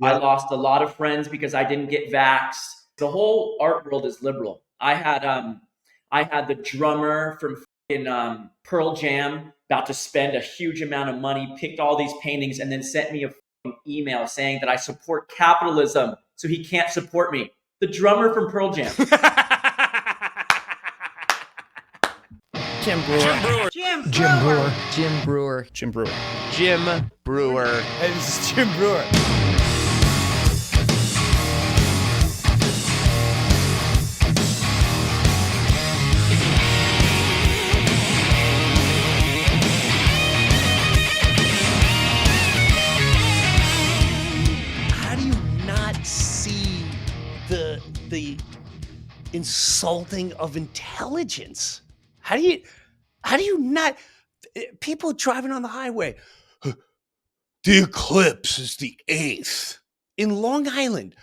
I lost a lot of friends because I didn't get vaxxed. The whole art world is liberal. I had the drummer from Pearl Jam about to spend a huge amount of money, picked all these paintings, and then sent me a email saying that I support capitalism, so he can't support me. The drummer from Pearl Jam. Jim Breuer. Jim Breuer. Jim Breuer. Jim Breuer. Jim Breuer. Hey, this is Jim Breuer. How do you not see the insulting of intelligence? How do you not? People driving on the highway. The eclipse is the 8th in Long Island.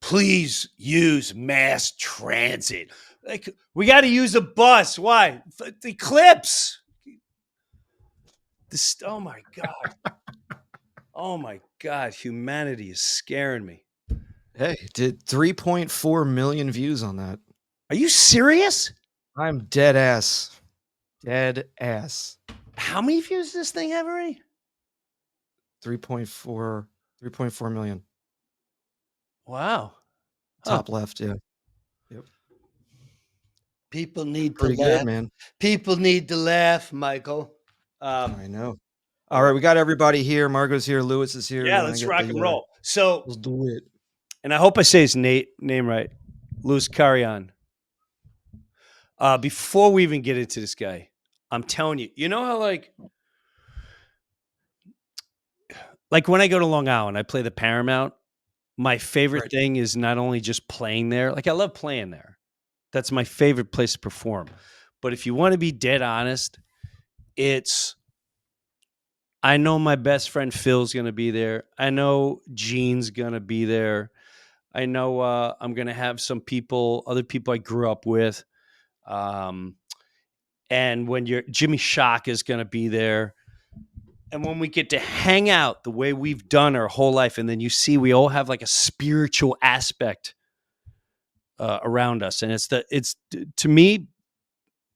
Please use mass transit. Like, we got to use a bus. Why? The eclipse. Oh my God. Oh my God. Humanity is scaring me. Hey, did 3.4 million views on that. Are you serious? I'm dead ass. Dead ass. How many views does this thing have already? 3.4 million. Wow. Top left, yeah. Yep. People need Pretty to good, laugh. man. People need to laugh, Michael. I know. All right, we got everybody here. Margot's here. Lewis is here. Yeah, let's rock and roll. So Let's do it. and I hope I say his name right. Louis Carreon. Before we even get into this guy, I'm telling you, you know how like when I go to Long Island, I play the Paramount. My favorite thing is not only just playing there. Like, I love playing there. That's my favorite place to perform. But if you want to be dead honest, I know my best friend Phil's going to be there. I know Gene's going to be there. I know I'm going to have some other people I grew up with. And when Jimmy Shock is going to be there. And when we get to hang out the way we've done our whole life, and then you see we all have like a spiritual aspect around us. And it's to me,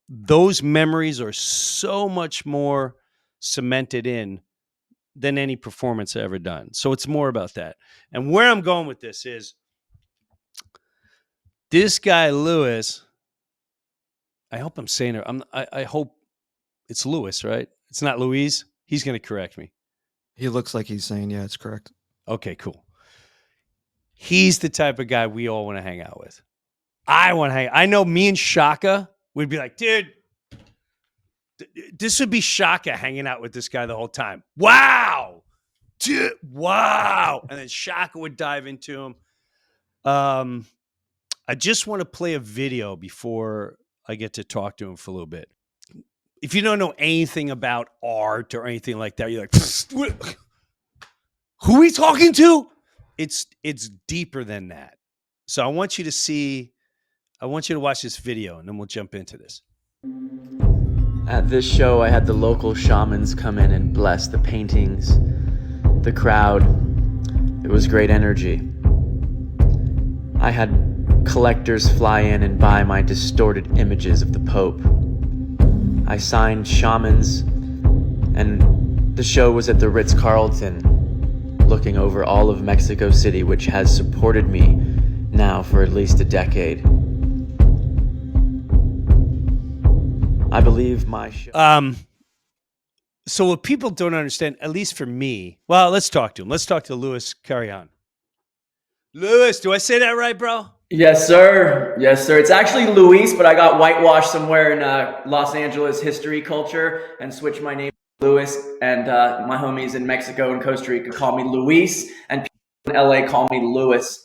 those memories are so much more cemented in than any performance I've ever done. So it's more about that. And where I'm going with this is this guy, Lewis, I hope I'm saying it. I hope it's Lewis, right? It's not Louise. He's going to correct me. He looks like he's saying, yeah, it's correct. Okay, cool. He's the type of guy we all want to hang out with. I know me and Shaka would be like, dude, this would be Shaka hanging out with this guy the whole time. Wow. Dude, wow. And then Shaka would dive into him. I just want to play a video before I get to talk to him for a little bit. If you don't know anything about art or anything like that, you're like, who are we talking to? It's deeper than that. So I want you to watch this video, and then we'll jump into this. At this show, I had the local shamans come in and bless the paintings, the crowd. It was great energy. I had collectors fly in and buy my distorted images of the Pope. I signed shamans, and the show was at the Ritz-Carlton, looking over all of Mexico City, which has supported me now for at least a decade. I believe my show... So what people don't understand, at least for me, well, let's talk to him. Let's talk to Louis Carreon. Louis, do I say that right, bro? Yes, sir. Yes, sir. It's actually Luis, but I got whitewashed somewhere in Los Angeles history culture and switched my name to Luis. And my homies in Mexico and Costa Rica call me Luis, and people in LA call me Louis.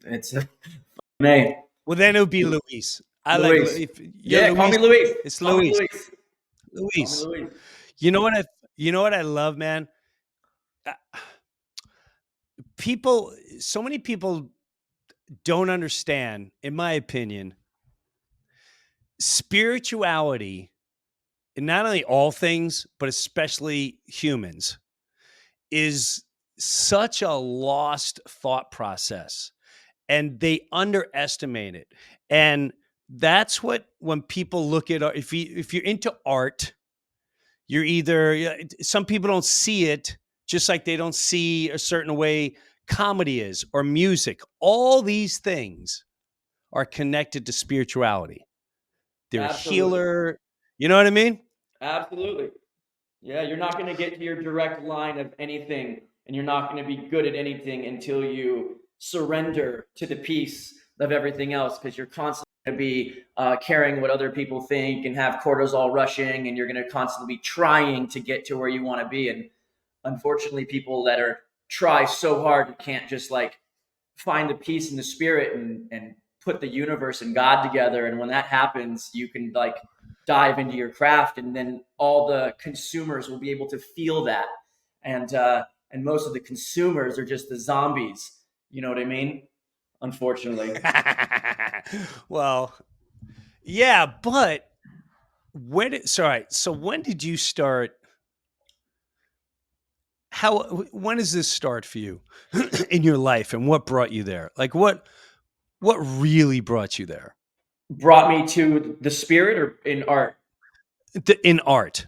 It's a name. Well, then it would be Luis. Call me Luis. It's Call me Luis. Luis. Luis. You know what I love, man? So many people don't understand, in my opinion, spirituality in not only all things, but especially humans, is such a lost thought process, and they underestimate it. And that's what, when people look at art, if you're into art, you're either, some people don't see it, just like they don't see a certain way comedy is, or music. All these things are connected to spirituality. They're a Absolutely. healer. You know what I mean? Absolutely. Yeah, you're not going to get to your direct line of anything, and you're not going to be good at anything until you surrender to the peace of everything else, because you're constantly going to be caring what other people think and have cortisol rushing, and you're going to constantly be trying to get to where you want to be. And unfortunately, people that are try so hard can't just like find the peace in the spirit and put the universe and God together. And when that happens, you can like dive into your craft, and then all the consumers will be able to feel that. And most of the consumers are just the zombies. You know what I mean? Unfortunately. Well, yeah, but so when did you start? When does this start for you in your life, and what brought you there? Like what really brought you there? Brought me to the spirit or in art. In art.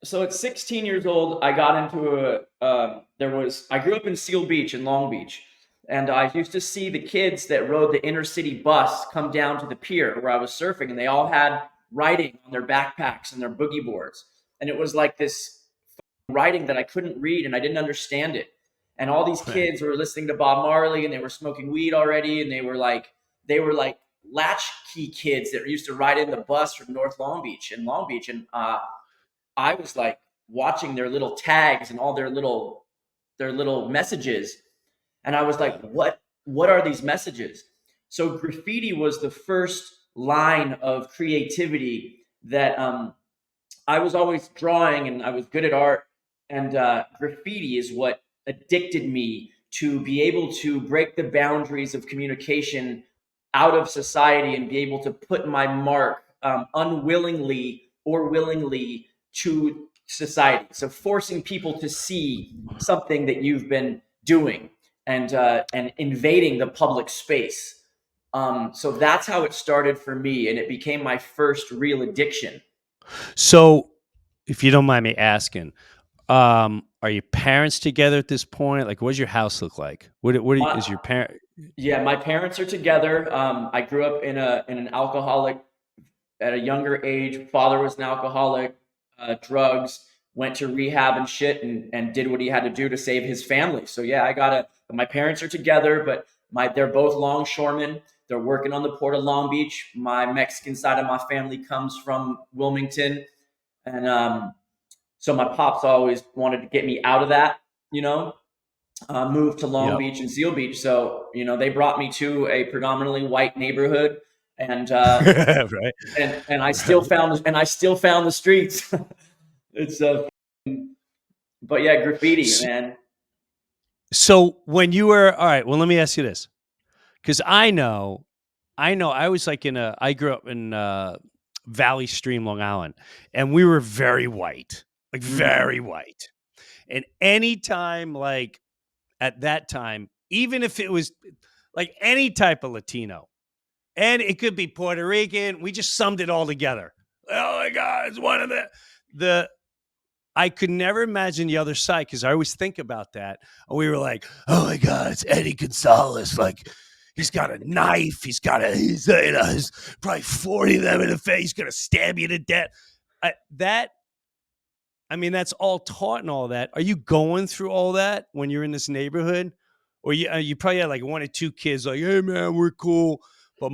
So at 16 years old, I got into I grew up in Seal Beach in Long Beach. And I used to see the kids that rode the inner city bus come down to the pier where I was surfing, and they all had writing on their backpacks and their boogie boards. And it was like this writing that I couldn't read and I didn't understand it. And all these kids were listening to Bob Marley, and they were smoking weed already, and they were like latchkey kids that used to ride in the bus from North Long Beach and Long Beach. And I was like watching their little tags and all their little messages, and I was like, what are these messages? So graffiti was the first line of creativity that I was always drawing, and I was good at art. And graffiti is what addicted me to be able to break the boundaries of communication out of society and be able to put my mark, unwillingly or willingly, to society. So forcing people to see something that you've been doing, and invading the public space. So that's how it started for me, and it became my first real addiction. So, if you don't mind me asking, are your parents together at this point? Like, what does your house look like? Is My, your parent? yeah, my parents are together. I grew up in an alcoholic at a younger age. Father was an alcoholic, drugs, went to rehab and shit, and did what he had to do to save his family. So yeah, my parents are together, but they're both longshoremen. They're working on the port of Long Beach. My Mexican side of my family comes from Wilmington, and so my pops always wanted to get me out of that, you know, moved to Long Yep. Beach and Seal Beach. So, they brought me to a predominantly white neighborhood, and Right. I still found the streets. It's but yeah, graffiti, S- man. So when you were all right, well, let me ask you this, because I was like I grew up in Valley Stream, Long Island, and we were very white, like Mhm. very white. And anytime, like at that time, even if it was like any type of Latino, and it could be Puerto Rican, we just summed it all together. Oh my God, it's one of the I could never imagine the other side, because I always think about that. And we were like, oh my God, it's Eddie Gonzalez. Like, he's got a knife. He's probably 40 of them in the face. He's going to stab you to death. That's all taught and all that. Are you going through all that when you're in this neighborhood? Or you probably had like one or two kids like, hey, man, we're cool. But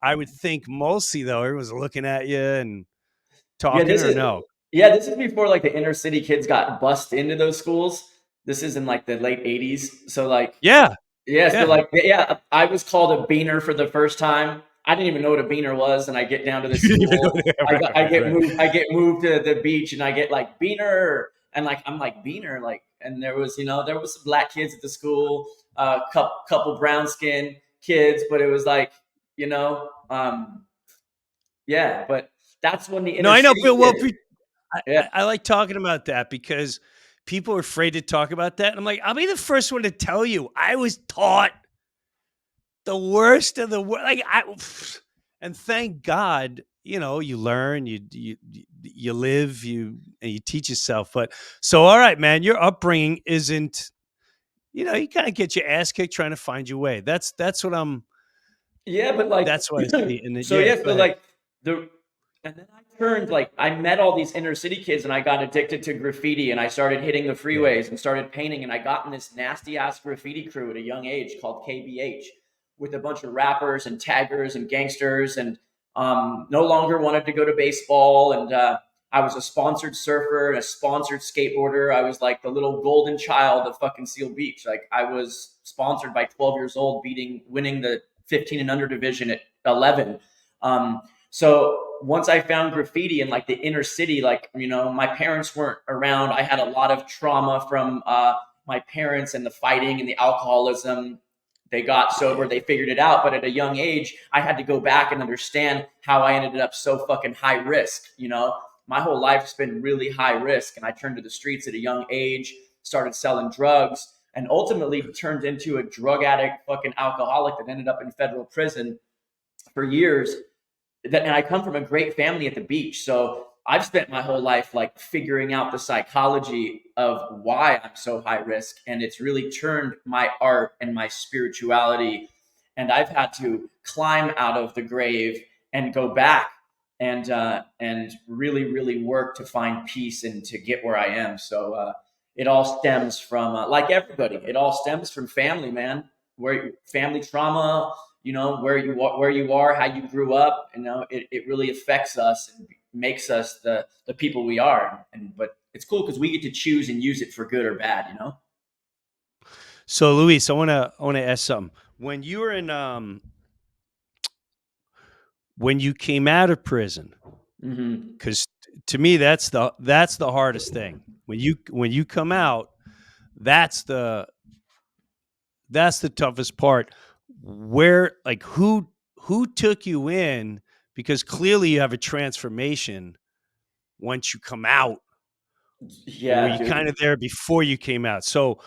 I would think mostly, though, everyone's looking at you and Yeah, talking, this or is no? yeah, this is before like the inner city kids got bussed into those schools. This is in like the late '80s. So like, Yeah. yeah, so Yeah. like, yeah, I was called a beaner for the first time. I didn't even know what a beaner was, and I get down to You this didn't even know school. that. I Right, got, I right, get right. moved. I get moved to the beach, and I get like beaner, and like I'm like beaner, like, and there was some black kids at the school, couple brown skin kids, but it was like, you know, yeah, but that's when the No, inner I know, city Bill. Well, kid, yeah, I like talking about that because people are afraid to talk about that. And I'm like, I'll be the first one to tell you, I was taught the worst of the worst. And thank God, you learn, you live, and you teach yourself. But so, all right, man, your upbringing isn't, you kind of get your ass kicked trying to find your way. That's what Yeah, but like, that's what I see. And so yeah, yeah, go so ahead. like and then I met all these inner city kids and I got addicted to graffiti and I started hitting the Yeah. freeways and started painting and I got in this nasty ass graffiti crew at a young age called KBH with a bunch of rappers and taggers and gangsters and no longer wanted to go to baseball and I was a sponsored surfer and a sponsored skateboarder. I was like the little golden child of fucking Seal Beach. Like I was sponsored by 12 years old, winning the 15 and under division at 11. So once I found graffiti in like the inner city, like, my parents weren't around. I had a lot of trauma from my parents and the fighting and the alcoholism. They got sober, they figured it out. But at a young age, I had to go back and understand how I ended up so fucking high risk. My whole life's been really high risk. And I turned to the streets at a young age, started selling drugs, and ultimately turned into a drug addict, fucking alcoholic that ended up in federal prison for years. And I come from a great family at the beach. So I've spent my whole life like figuring out the psychology of why I'm so high risk. And it's really turned my art and my spirituality. And I've had to climb out of the grave and go back and really, really work to find peace and to get where I am. So it all stems from, like everybody, it all stems from family, man. Where family trauma, where you are, how you grew up, it really affects us and makes us the people we are. But it's cool because we get to choose and use it for good or bad. So, Luis, I want to ask something. When you were when you came out of prison, because to me that's the hardest thing. When you come out, that's the toughest part. Where, like, who took you in? Because clearly you have a transformation once you come out. Or were Yeah, you dude. kind of there before you came out? So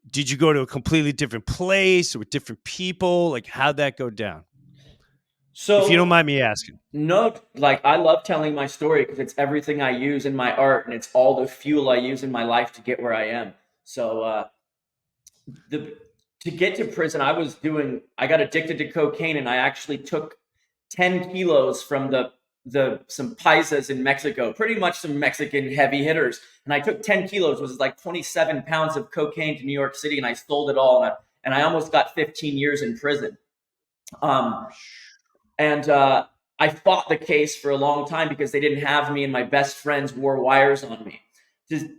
did you go to a completely different place or with different people? Like, how'd that go down? So If you don't mind me asking. no, like I love telling my story because it's everything I use in my art and it's all the fuel I use in my life to get where I am. So to get to prison, I got addicted to cocaine and I actually took 10 kilos from some paisas in Mexico, pretty much some Mexican heavy hitters. And I took 10 kilos, which was like 27 pounds of cocaine to New York City, and I sold it all. And I almost got 15 years in prison. And I fought the case for a long time because they didn't have me, and my best friends wore wires on me.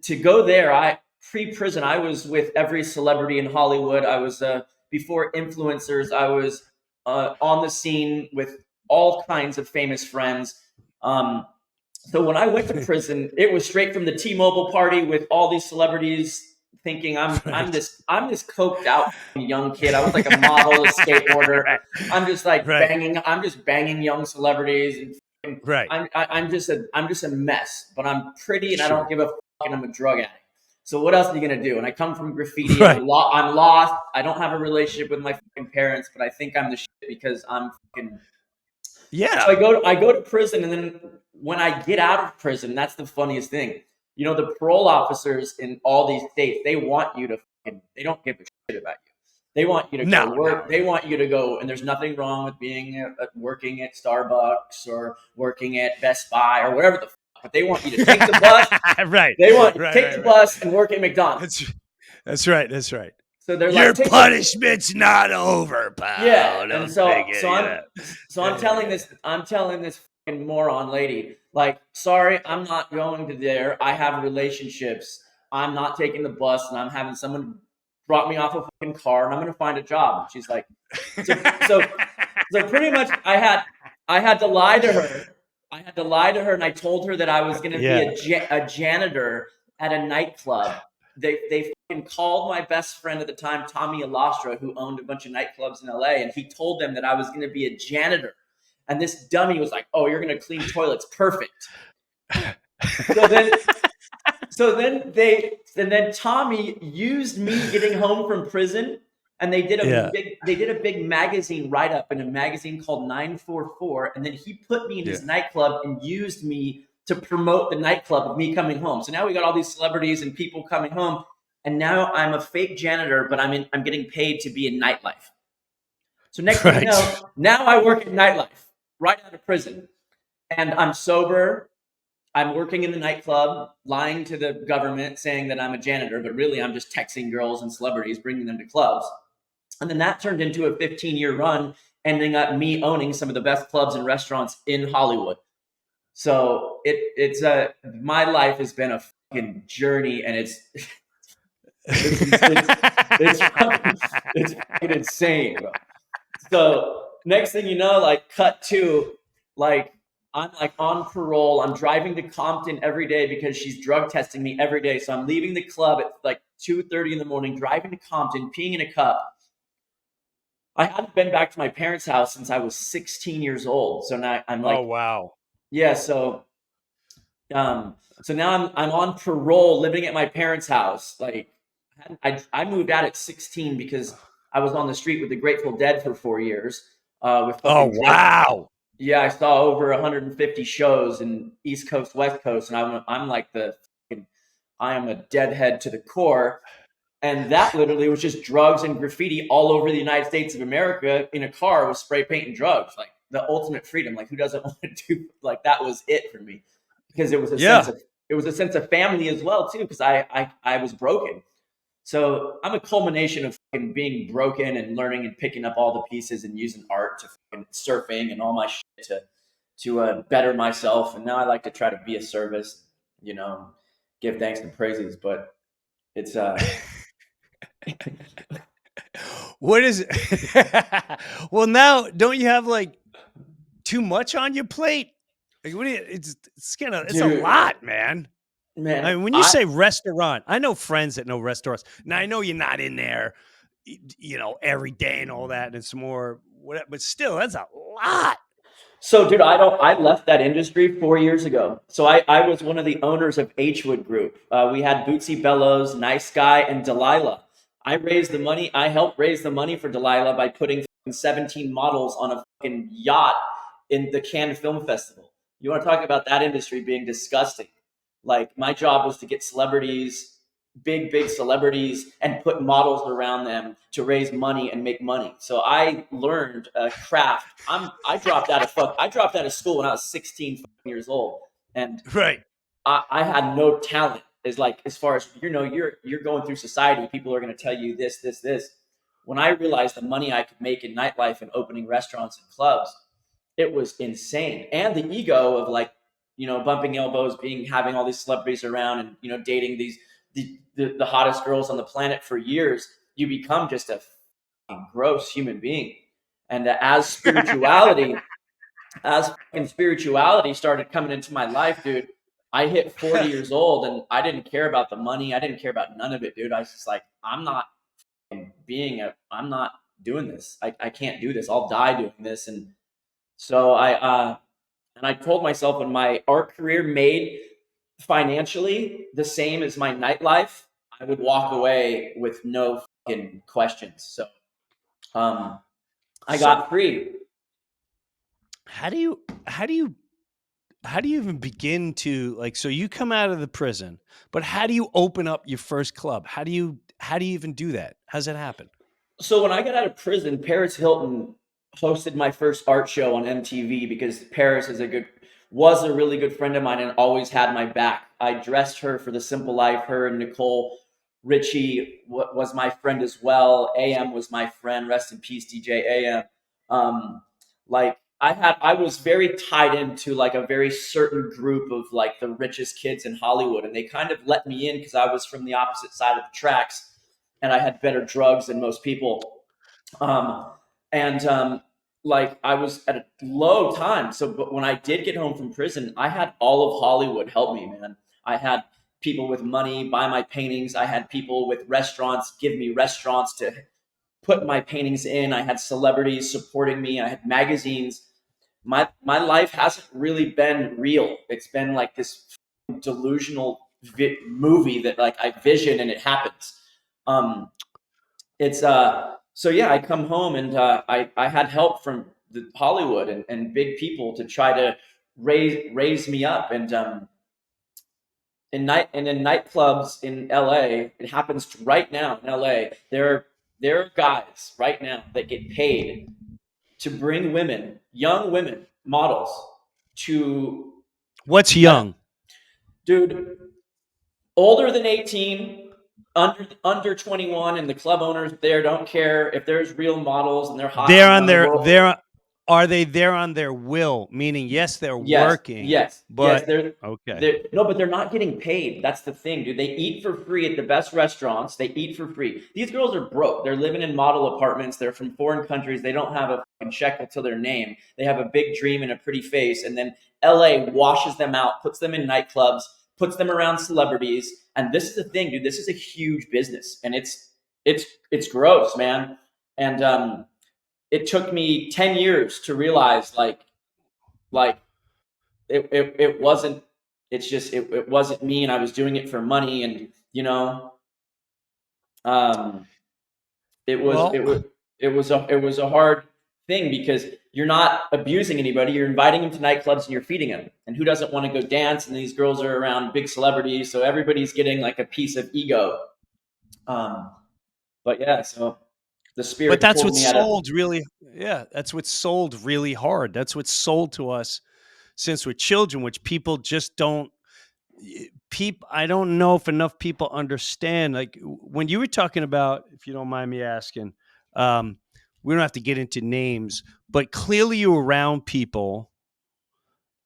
To go there, pre-prison, I was with every celebrity in Hollywood. I was before influencers. I was on the scene with all kinds of famous friends. So when I went to prison, it was straight from the T-Mobile party with all these celebrities, thinking I'm this coked out young kid. I was like a model, a skateboarder. Right. I'm just like Right. banging young celebrities, and Right. I'm just a mess. But I'm pretty, and I Sure. don't give a fuck, and I'm a drug addict. So what else are you gonna do? And I come from graffiti. Right. I'm lost. I don't have a relationship with my fucking parents, but I think I'm the shit because I'm fucking. Yeah. So I go to prison, and then when I get out of prison, that's the funniest thing. The parole officers in all these states, they want you to they don't give a shit about you. They want you to go work. They want you to go, and there's nothing wrong with being working at Starbucks or working at Best Buy or whatever the fuck. But they want you to take the bus. Right. They want you to take the bus and work at McDonald's. That's right. That's right. So they're Your like, punishment's not over, pal. yeah, Don't and so take it, I'm telling this fucking moron lady, like, sorry, I'm not going to there. I have relationships. I'm not taking the bus, and I'm having someone drop me off a fucking car, and I'm gonna find a job. And she's like, so pretty much, I had to lie to her. And I told her that I was gonna be a janitor at a nightclub. They fucking called my best friend at the time, Tommy Alastra, who owned a bunch of nightclubs in LA, and he told them that I was going to be a janitor. And this dummy was like, "Oh, you're going to clean toilets, perfect." then Tommy used me getting home from prison, and they did Yeah. a big magazine write up in a magazine called 944, and then he put me in his Yeah. nightclub and used me to promote the nightclub of me coming home. So now we got all these celebrities and people coming home, and now I'm a fake janitor, but I'm getting paid to be in nightlife. So next thing you Right. know, now I work in nightlife right out of prison, and I'm sober. I'm working in the nightclub, lying to the government, saying that I'm a janitor, but really I'm just texting girls and celebrities, bringing them to clubs. And then that turned into a 15-year run, ending up me owning some of the best clubs and restaurants in Hollywood. So my life has been a fucking journey, and it's fucking insane, bro. So next thing you know, like cut to, like I'm like on parole. I'm driving to Compton every day because she's drug testing me every day. So I'm leaving the club at like 2:30 in the morning, driving to Compton, peeing in a cup. I hadn't been back to my parents' house since I was 16 years old. So now I'm like, Oh wow. yeah. So now I'm on parole, living at my parents' house. Like I moved out at 16 because I was on the street with the Grateful Dead for 4 years with Oh fucking drug. wow. Yeah, I saw over 150 shows in East Coast, West Coast, and I'm like I am a deadhead to the core. And that literally was just drugs and graffiti all over the United States of America in a car with spray paint and drugs. Like the ultimate freedom. Like who doesn't want to do like that was it for me. Because it was a Yeah. sense of family as well too, because I was broken. So I'm a culmination of fucking being broken and learning and picking up all the pieces and using art to fucking surfing and all my shit to better myself. And now I like to try to be a service, give thanks and praises. But it's What is it? Well, now don't you have like too much on your plate? Like, what do you, it's a dude, lot, man. man, I mean, when you say restaurant, I know friends that know restaurants. Now I know you're not in there, every day and all that, and it's more whatever, but still, that's a lot. So, dude, I left that industry 4 years ago. So I was one of the owners of Hwood Group. We had Bootsy Bellows, Nice Guy, and Delilah. I helped raise the money for Delilah by putting 17 models on a fucking yacht in the Cannes Film Festival. You want to talk about that industry being disgusting? Like my job was to get celebrities, big celebrities, and put models around them to raise money and make money. So I learned a craft. I dropped out of school when I was 16 years old, and Right. I had no talent. As far as you're going through society, people are going to tell you this. When I realized the money I could make in nightlife and opening restaurants and clubs, it was insane. And the ego of bumping elbows, having all these celebrities around, and dating the hottest girls on the planet for years, you become just a gross human being. And as fucking spirituality started coming into my life, dude, I hit 40 years old and I didn't care about the money. I didn't care about none of it, dude. I was just like, I'm not doing this. I can't do this. I'll die doing this. And so I told myself when my art career made financially the same as my nightlife, I would walk away with no fucking questions. So I got free. How do you even begin to so you come out of the prison, but how do you open up your first club? How do you even do that? How's that happen? So when I got out of prison, Paris Hilton hosted my first art show on MTV because Paris was a really good friend of mine and always had my back. I dressed her for The Simple Life. Her and Nicole Richie was my friend as well. AM was my friend. Rest in peace, DJ AM. I was very tied into like a very certain group of like the richest kids in Hollywood, and they kind of let me in because I was from the opposite side of the tracks and I had better drugs than most people. And I was at a low time. So, but when I did get home from prison, I had all of Hollywood help me, man. I had people with money buy my paintings. I had people with restaurants give me restaurants to put my paintings in. I had celebrities supporting me. I had magazines. My life hasn't really been real. It's been like this delusional movie that like I vision and it happens. Um, it's so yeah, I come home and I had help from Hollywood and big people to try to raise me up and in nightclubs in LA, it happens right now in LA. There are guys right now that get paid to bring women, young women, models to What's that young? dude older than 18, under 21, and the club owners there don't care if there's real models and they're hot They're and on around the their world. are they there on their will? Meaning, yes, they're Yes, working, yes, yes. but okay. They're no, but they're not getting paid. That's the thing, dude. They eat for free at the best restaurants. They eat for free. These girls are broke. They're living in model apartments. They're from foreign countries. They don't have a fucking shekel to their name. They have a big dream and a pretty face, and then LA washes them out, puts them in nightclubs, puts them around celebrities. And this is the thing, dude. This is a huge business, and it's gross, man. And it took me 10 years to realize, like it wasn't it's just it wasn't me and I was doing it for money and um it was Well, it was a hard thing because you're not abusing anybody, you're inviting them to nightclubs and you're feeding them, and who doesn't want to go dance, and these girls are around big celebrities, so everybody's getting like a piece of ego. um but yeah, so the but spirit that's pulled what's me out of. sold really. Yeah, that's what's sold really hard. That's what's sold to us since we're children, which people just don't. People, I don't know if enough people understand. Like when you were talking about, if you don't mind me asking, um, we don't have to get into names, but clearly you were around people,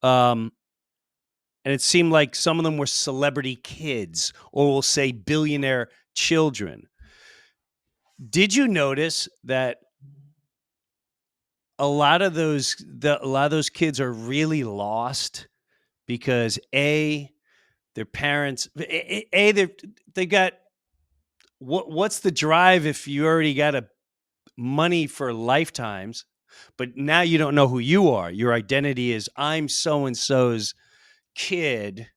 um, and it seemed like some of them were celebrity kids, or we'll say billionaire children. Did you notice that a lot of those kids are really lost because their parents they got what's the drive if you already got a money for lifetimes, but now you don't know who you are. Your identity is I'm so and so's kid.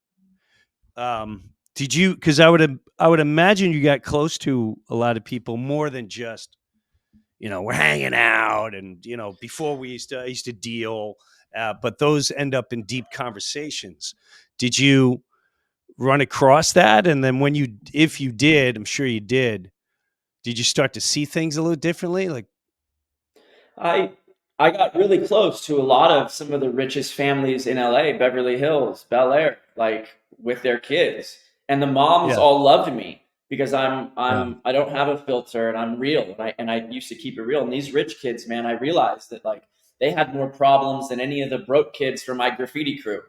Did you? Because I would imagine you got close to a lot of people more than just we're hanging out, and before I used to deal, but those end up in deep conversations. Did you run across that? And then if you did, I'm sure you did you start to see things a little differently? Like, I I got really close to a lot of some of the richest families in LA, Beverly Hills, Bel Air, like with their kids. And the moms yeah, all loved me because yeah, I don't have a filter and I'm real, and I used to keep it real. And these rich kids, man, I realized that like they had more problems than any of the broke kids from my graffiti crew.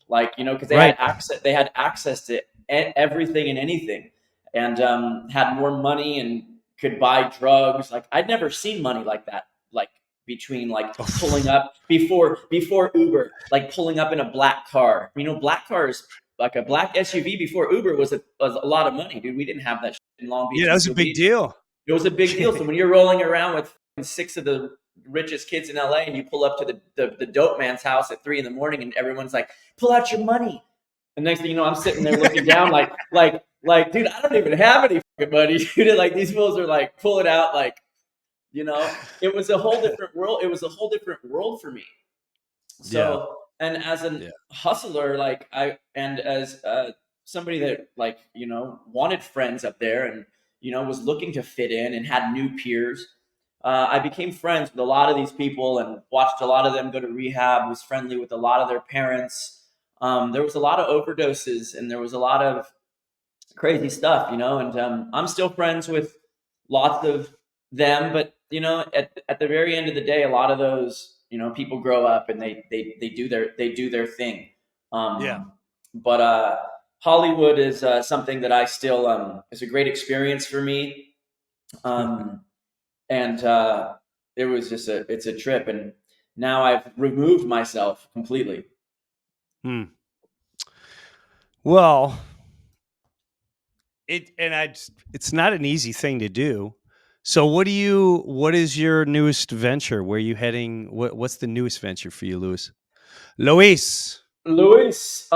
Like, because right. they had access to everything and anything, and had more money and could buy drugs. Like I'd never seen money like that. Like between like pulling up before Uber, like pulling up in a black car. Black cars, like a black SUV before Uber was a lot of money, dude. We didn't have that shit in Long Yeah, Beach that and was a Seal big Beach. deal. It was a big deal. So when you're rolling around with six of the richest kids in LA and you pull up to the dope man's house at 3 in the morning and everyone's like, pull out your money. And next thing you know, I'm sitting there looking down like, dude, I don't even have any fucking money. Dude, like these fools are like pulling out like, it was a whole different world. It was a whole different world for me. Yeah, So, and as an yeah, hustler, and as somebody that wanted friends up there and was looking to fit in and had new peers, I became friends with a lot of these people and watched a lot of them go to rehab. Was friendly with a lot of their parents. There was a lot of overdoses and there was a lot of crazy stuff, and I'm still friends with lots of them, but at the very end of the day, a lot of those, people grow up and they do their thing. yeah. But Hollywood is something that I still is a great experience for me. Um, and it's a trip, and now I've removed myself completely. Hmm. Well, it's not an easy thing to do. So what is your newest venture? Where are you heading? What's the newest venture for you, Luis? Luis. Luis,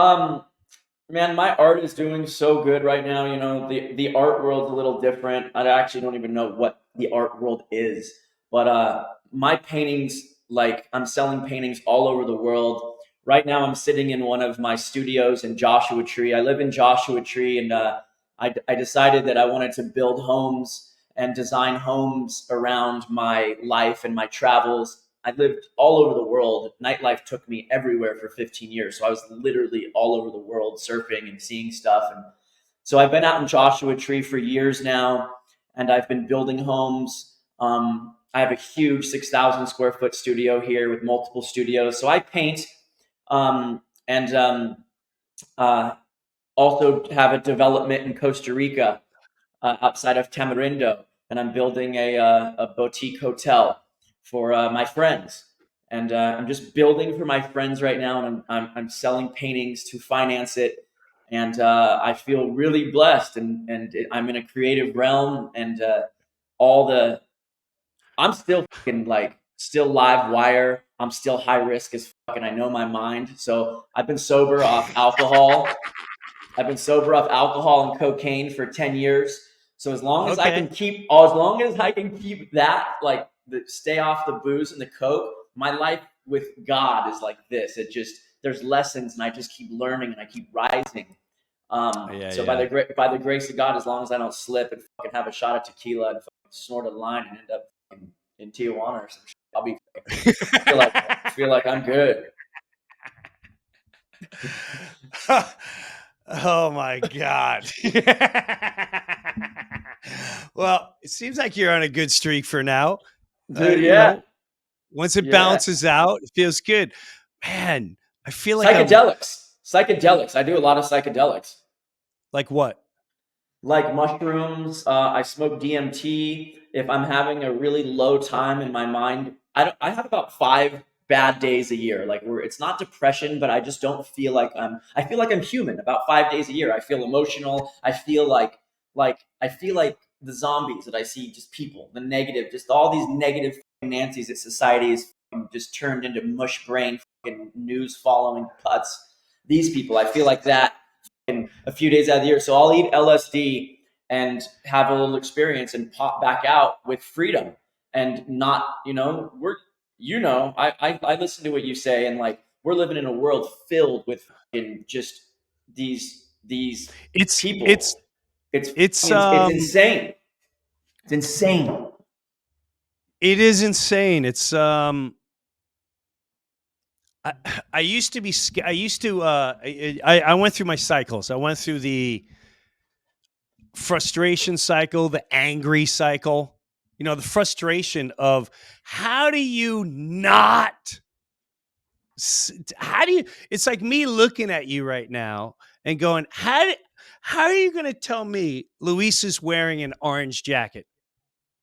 Man, my art is doing so good right now. You know, the art world's a little different. I actually don't even know what the art world is. But my paintings, like I'm selling paintings all over the world. Right now I'm sitting in one of my studios in Joshua Tree. I live in Joshua Tree, and I decided that I wanted to build homes and design homes around my life and my travels. I lived all over the world. Nightlife took me everywhere for 15 years. So I was literally all over the world surfing and seeing stuff. And so I've been out in Joshua Tree for years now, and I've been building homes. I have a huge 6,000 square foot studio here with multiple studios. So I paint, and uh, also have a development in Costa Rica, outside of Tamarindo, and I'm building a boutique hotel for my friends. And I'm just building for my friends right now, and I'm selling paintings to finance it. And I feel really blessed, and I'm in a creative realm, and all the I'm still fucking like still live wire. I'm still high risk as fuck, and I know my mind. So I've been sober off alcohol. I've been sober off alcohol and cocaine for 10 years. So Okay. as long as I can keep that, like stay off the booze and the coke, my life with God is like this. It just, there's lessons, and I just keep learning and I keep rising. Yeah, So yeah. by the grace of God, as long as I don't slip and fucking have a shot of tequila and fucking snort a line and end up in Tijuana or some shit, I'll be feel like I'm good. Oh my God. Well, it seems like you're on a good streak for now. Dude, You yeah. know, once it Yeah. balances out, it feels good. Man, I feel like I'm Psychedelics. I do a lot of psychedelics, like what? like mushrooms. I smoke DMT. If I'm having a really low time in my mind, I have about 5 bad days a year. Like where it's not depression, but I just don't feel like I feel like I'm human. About 5 days a year, I feel emotional. I feel like the zombies that I see, just people, the negative, just all these negative Nancy's that society is just turned into mush brain news following putts. These people, I feel like that a few days out of the year. So I'll eat LSD and have a little experience and pop back out with freedom, and not, I listen to what you say, and like we're living in a world filled with just these It's it's people. it's It's insane. It's insane. it is insane. It's I, I used to be I used to I went through my cycles. I went through the frustration cycle, the angry cycle, the frustration of how do you not, how do you, it's like me looking at you right now and going, how are you going to tell me Luis is wearing an orange jacket?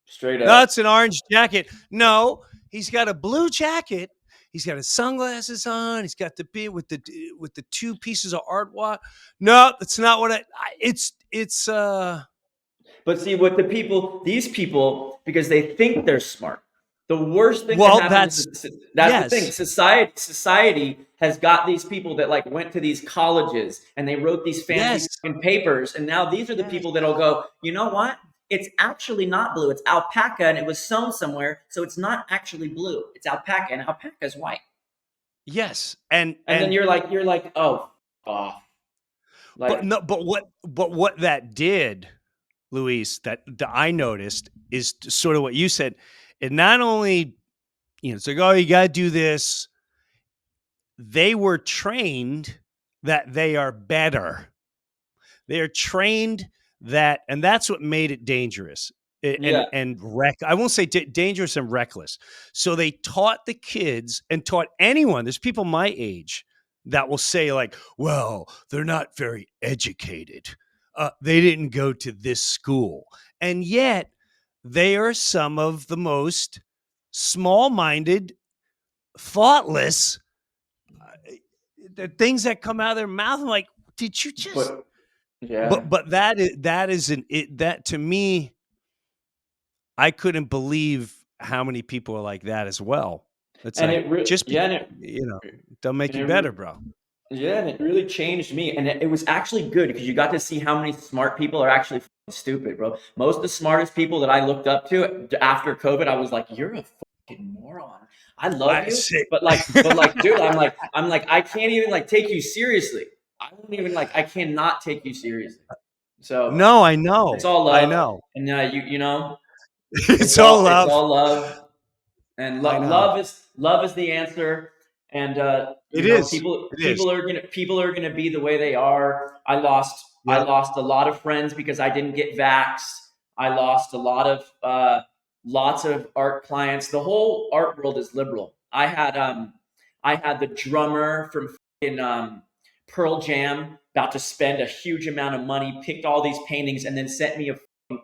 Straight No, up. it's an orange jacket. No, he's got a blue jacket. He's got his sunglasses on. He's got the beard with the two pieces of artwork. No, that's not what it's But see, what these people, because they think they're smart. The worst thing that well, happens that's is that's the thing. yes. Society has got these people that like went to these colleges and they wrote these fancy Yes. fucking papers, and now these are the Yes. people that'll go, you know what? It's actually not blue. It's alpaca, and it was sewn somewhere, so it's not actually blue. It's alpaca, and alpaca is white. Yes. And then And you're like, oh, off. but Like, no, but what that did, Luis, that I noticed is sort of what you said. It not only, it's like, oh, you got to do this. They were trained that they are better. They are trained that, and that's what made it dangerous yeah. and I won't say dangerous and reckless. So they taught the kids and taught anyone. There's people my age that will say like, "Well, they're not very educated. They didn't go to this school," and yet they are some of the most small-minded, thoughtless, the things that come out of their mouth. I'm like, did you just? But yeah. But that is an it that to me, I couldn't believe how many people are like that as well. It's And like just be, yeah, and you know, don't make and you it better, bro. Yeah, and it really changed me. And it was actually good because you got to see how many smart people are actually stupid, bro. Most of the smartest people that I looked up to after COVID, I was like, you're a fucking moron. I love I you, see. but dude, I'm like, I can't even like take you seriously. I don't even like, I cannot take you seriously. So No, I it's know. all I love, know. and you know, It's all it's love. all love, and I know. love is the answer. And It is. people It is. people are gonna be the way they are. I Yep. lost a lot of friends because I didn't get vaxxed. I lost a lot of lots of art clients. The whole art world is liberal. I had the drummer from Pearl Jam about to spend a huge amount of money, picked all these paintings, and then sent me a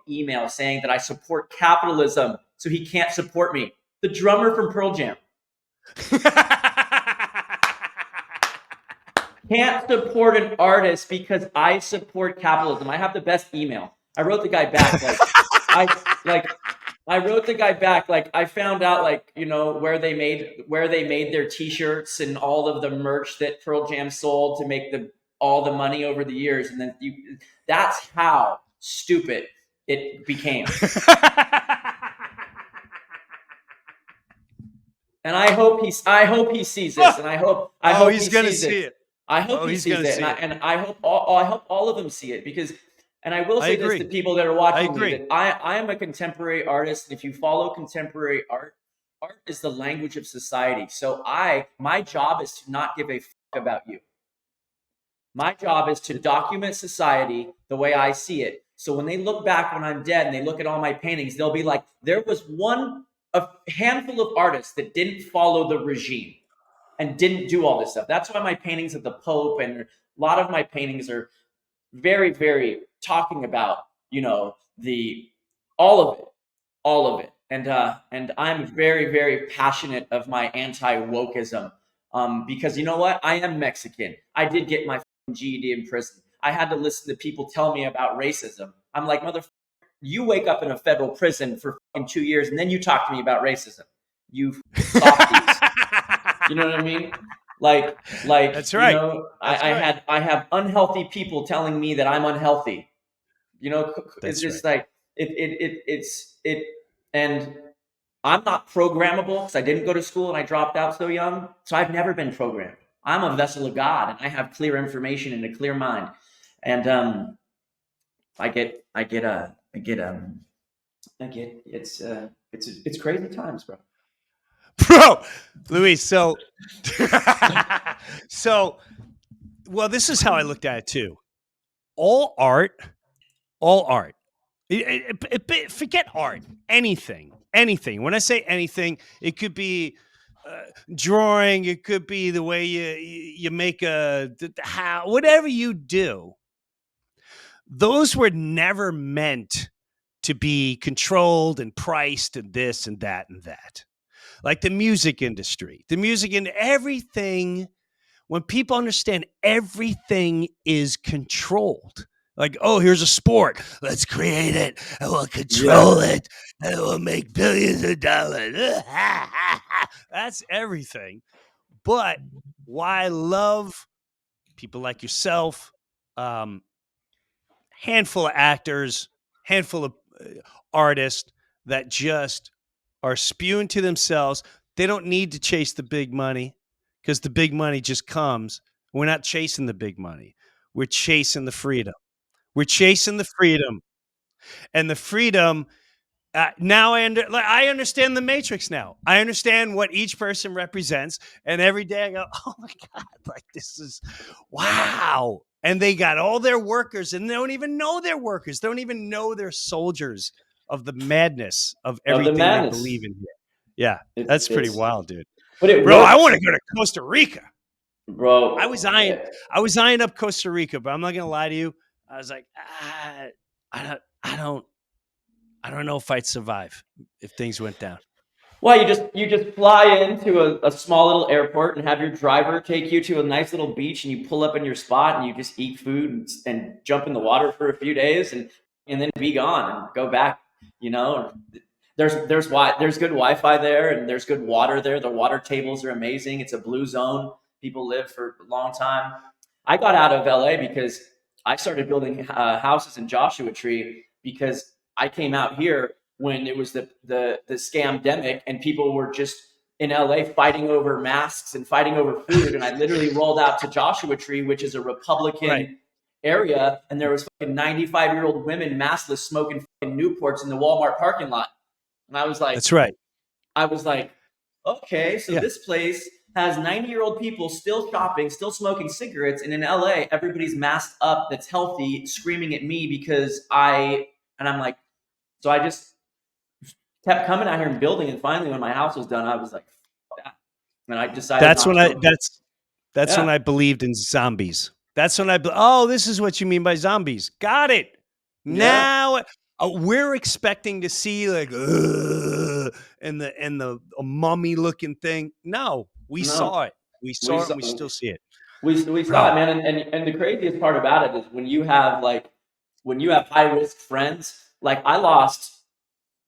email saying that I support capitalism, so he can't support me. The drummer from Pearl Jam can't support an artist because I support capitalism. I have the best email. I wrote the guy back like I wrote the guy back like I found out like where they made their t-shirts and all of the merch that Pearl Jam sold to make all the money over the years, and then that's how stupid it became. And I hope he sees this, and I hope He's he gonna sees see it. it. I hope Oh, he he's sees gonna it, see it. and I hope all of them see it, because, and I will I say this to agree. people that are I watching me, agree. that I am a contemporary artist, and if you follow contemporary art, art is the language of society. So my job is to not give a fuck about you. My job is to document society the way I see it. So when they look back when I'm dead and they look at all my paintings, they'll be like, there was a handful of artists that didn't follow the regime and didn't do all this stuff. That's why my paintings of the Pope and a lot of my paintings are very, very talking about, the all of it, all of it. And I'm very, very passionate of my anti-wokeism. Because you know what? I am Mexican. I did get my GED in prison. I had to listen to people tell me about racism. I'm like, motherfucker, you wake up in a federal prison for 2 years and then you talk to me about racism. You softies. You know what I mean? That's right. That's right. I have unhealthy people telling me that I'm unhealthy. It's That's right. just like it, and I'm not programmable because I didn't go to school and I dropped out so young. So I've never been programmed. I'm a vessel of God, and I have clear information and a clear mind. And it's crazy times, bro. Bro, Luis, so well, this is how I looked at it too. All art, all art. Forget art. Anything. When I say anything, it could be drawing. It could be the way you make how whatever you do. Those were never meant to be controlled and priced and this and that and that. Like the music industry, everything. When people understand everything is controlled, like, oh, here's a sport, let's create it and we'll control it and we'll make billions of dollars. That's everything. But why I love people like yourself, um, handful of actors, handful of artists that just are spewing to themselves. They don't need to chase the big money because the big money just comes. We're not chasing the big money. We're chasing the freedom. We're chasing the freedom. And the freedom now I understand the matrix now. I understand what each person represents, and every day I go, "Oh my god, like this is wow." And they got all their workers and they don't even know they're workers. They don't even know they're soldiers of the madness of Of the everything they madness. believe in here. Yeah, It's that's pretty it's wild, dude. but it Bro, I want works, to go to Costa Rica. I was bro. eyeing I was eyeing up Costa Rica, but I'm not going to lie to you. I was like, I don't I don't know if I'd survive if things went down. Well, you just fly into a small little airport and have your driver take you to a nice little beach, and you pull up in your spot and you just eat food and jump in the water for a few days, and then be gone and go back. You know, there's good Wi-Fi there, and there's good water there. The water tables are amazing. It's a blue zone. people live for a long time. I got out of LA because I started building houses in Joshua Tree because I came out here when it was the scamdemic and people were just in LA fighting over masks and fighting over food. And I literally rolled out to Joshua Tree, which is a Republican Right. area, and there was fucking 95-year-old women maskless smoking fucking Newports in the Walmart parking lot. And That's right. I was like, okay, so Yeah. this place has 90-year-old people still shopping, still smoking cigarettes, and in LA, everybody's masked up that's healthy, screaming at me because and I'm like, so I just kept coming out here and building, and finally, when my house was done, I was like, fuck that. And I decided That's not when to. that's when Yeah, I believed in zombies. That's when oh, this is what you mean by zombies. Got it. yeah, Now we're expecting to see like and the mummy looking thing. No, we no, saw it. We we saw it. saw. And we still see it, We saw it, bro. man, and the craziest part about it is when you have high risk friends. Like I lost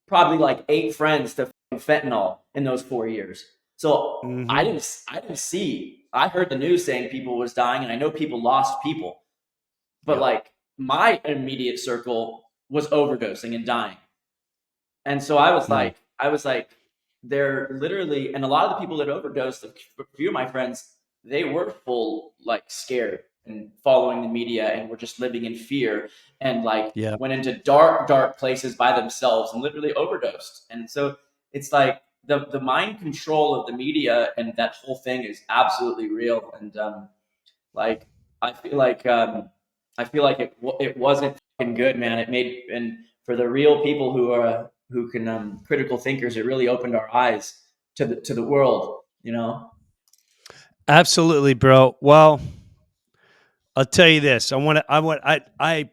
probably like 8 friends to fentanyl in those 4 years. So Hmm. I didn't see. I heard the news saying people was dying, and I know people lost people, but Yep. like my immediate circle was overdosing and dying. And so Mm. I was like, they're literally, and a lot of the people that overdosed, a few of my friends, they were full like scared and following the media and were just living in fear and like Yeah. went into dark, dark places by themselves and literally overdosed. And so it's like the mind control of the media and that whole thing is absolutely real. And like I feel like it wasn't fucking good, man. It made and for the real people who can critical thinkers, it really opened our eyes to the world. You know, Absolutely, bro. Well, I'll tell you this. I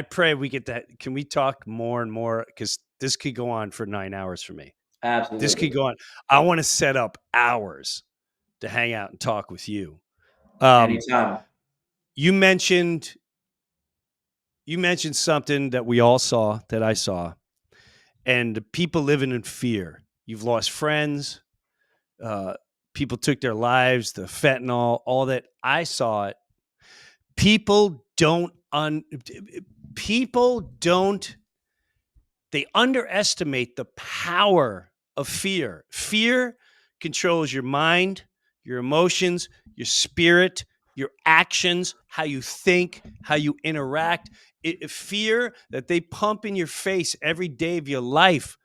pray we get that. Can we talk more and more? Because this could go on for 9 hours for me. This could absolutely, go on. I want to set up hours to hang out and talk with you. Um, anytime. you mentioned you mentioned something that we all saw, that I saw, and people living in fear. You've lost friends. Uh, People took their lives. The fentanyl, all that. I saw it. People don't people don't they underestimate the power of fear. Fear controls your mind, your emotions, your spirit, your actions, how you think, how you interact. Fear that they pump in your face every day of your life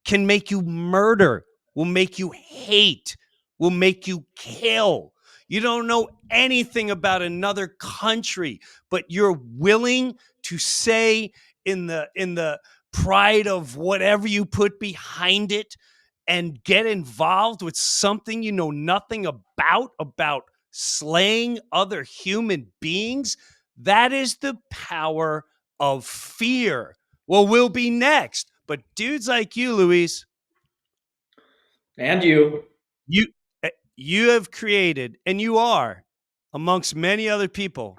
can make you murder, will make you hate, will make you kill. You don't know anything about another country, but you're willing to say in the pride of whatever you put behind it and get involved with something you know nothing about slaying other human beings. That is the power of fear. Well, we'll be next. But dudes like you, Luis, And you, you you have created, and you are amongst many other people.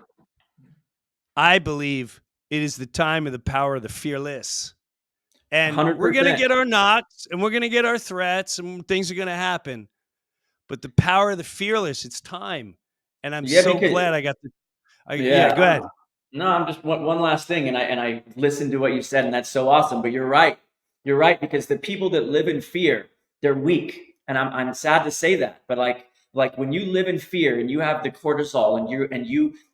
I believe it is the time of the power of the fearless. And we're going to 100%. get our knocks and we're going to get our threats and things are going to happen. But the power of the fearless, it's time. And I'm Yeah, so because glad I got the. Yeah, yeah. go ahead. No, I'm just one last thing, and I listened to what you said, and that's so awesome. But you're right. You're right because the people that live in fear, they're weak, and I'm sad to say that. But like when you live in fear and you have the cortisol, and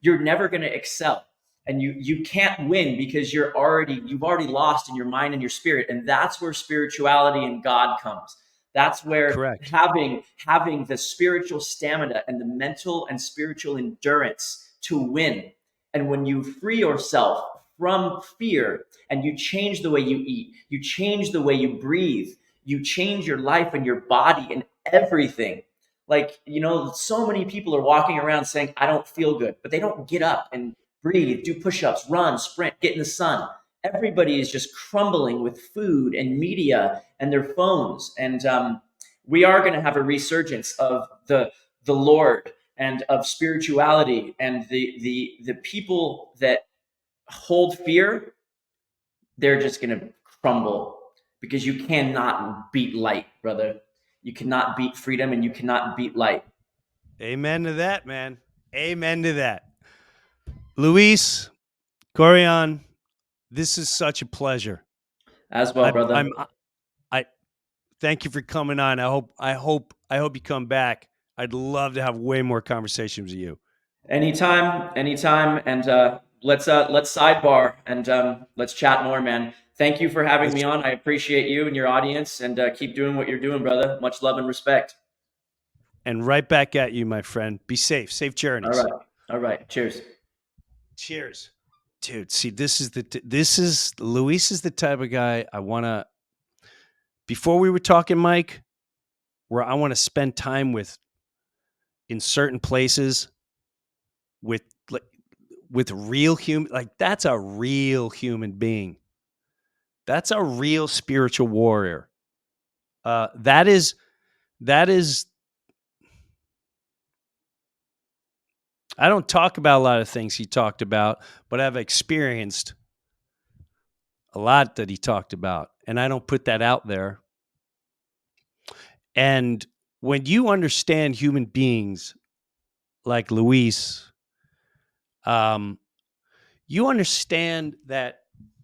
you're never going to excel, and you can't win because you've already lost in your mind and your spirit, and that's where spirituality and God comes. That's where Correct. having the spiritual stamina and the mental and spiritual endurance to win. And when you free yourself from fear and you change the way you eat, you change the way you breathe, you change your life and your body and everything. Like, so many people are walking around saying, I don't feel good, but they don't get up and breathe, do push ups, run, sprint, get in the sun. Everybody is just crumbling with food and media and their phones. And we are going to have a resurgence of the Lord and of spirituality, and the people that hold fear, they're just going to crumble because you cannot beat light, brother. You cannot beat freedom and you cannot beat light. Amen to that, man. Amen to that. Luis, Carreon, this is such a pleasure. As well, brother. I thank you for coming on. I hope you come back. I'd love to have way more conversations with you. Anytime. And let's sidebar and let's chat more, man. Thank you for having me on. I appreciate you and your audience, and keep doing what you're doing, brother. Much love and respect. And right back at you, my friend. Be safe. Safe journeys. All right. Cheers. Cheers. Dude, see, Luis is the type of guy I want to, before we were talking, Mike, where I want to spend time with in certain places with real human, like that's a real human being. That's a real spiritual warrior. That is, I don't talk about a lot of things he talked about, but I've experienced a lot that he talked about, and I don't put that out there. And when you understand human beings like Luis, you understand that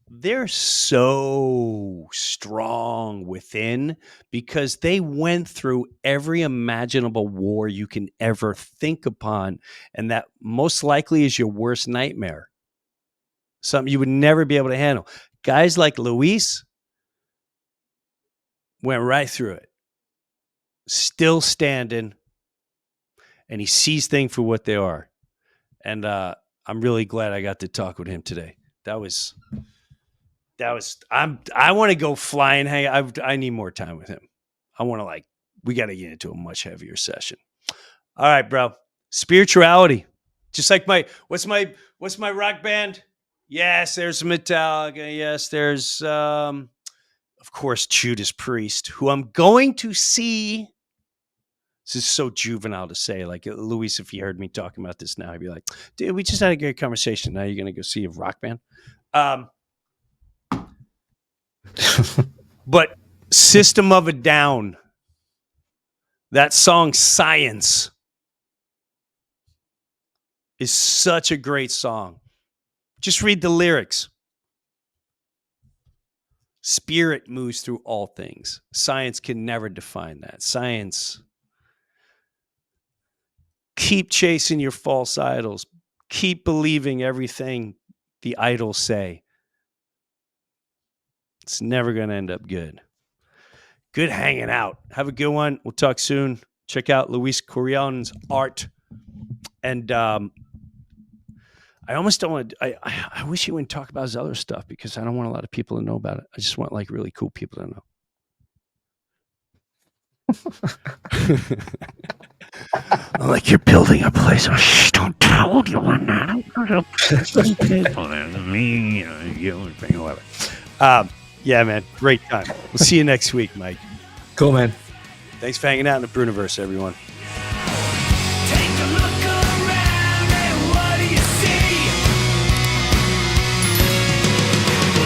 they're so strong within because they went through every imaginable war you can ever think upon, and that most likely is your worst nightmare. Something you would never be able to handle. Guys like Luis went right through it, still standing, and he sees things for what they are. And I'm really glad I got to talk with him today. I want to go fly and hang. I need more time with him. I want to we got to get into a much heavier session. All right, bro. Spirituality. Just like what's my rock band? Yes, there's Metallica. Yes, there's, of course, Judas Priest, who I'm going to see. This is so juvenile to say. Like, Luis, if you heard me talking about this now, I'd be like, dude, we just had a great conversation. Now you're going to go see a rock band? But System of a Down, that song Science is such a great song. Just read the lyrics. Spirit moves through all things. Science can never define that. Science, keep chasing your false idols. Keep believing everything the idols say. It's never going to end up good. Good hanging out. Have a good one. We'll talk soon. Check out Luis Carreon's art. And I almost don't want to, I wish he wouldn't talk about his other stuff because I don't want a lot of people to know about it. I just want really cool people to know. Like you're building a place. Oh, shh, don't tell anyone that. Yeah, man. Great time. We'll see you next week, Mike. Cool, man. Thanks for hanging out in the Breuniverse, everyone. Take a look around and what do you see?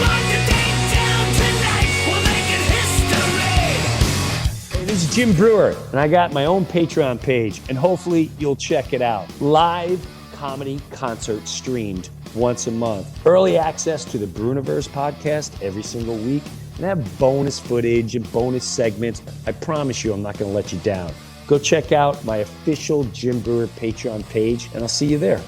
Mark the date down tonight, we'll make it history. Hey, this is Jim Breuer, and I got my own Patreon page, and hopefully you'll check it out. Live comedy concert streamed once a month. Early access to the Breuniverse podcast every single week, and have bonus footage and bonus segments. I promise you I'm not going to let you down. Go check out my official Jim Breuer Patreon page, and I'll see you there.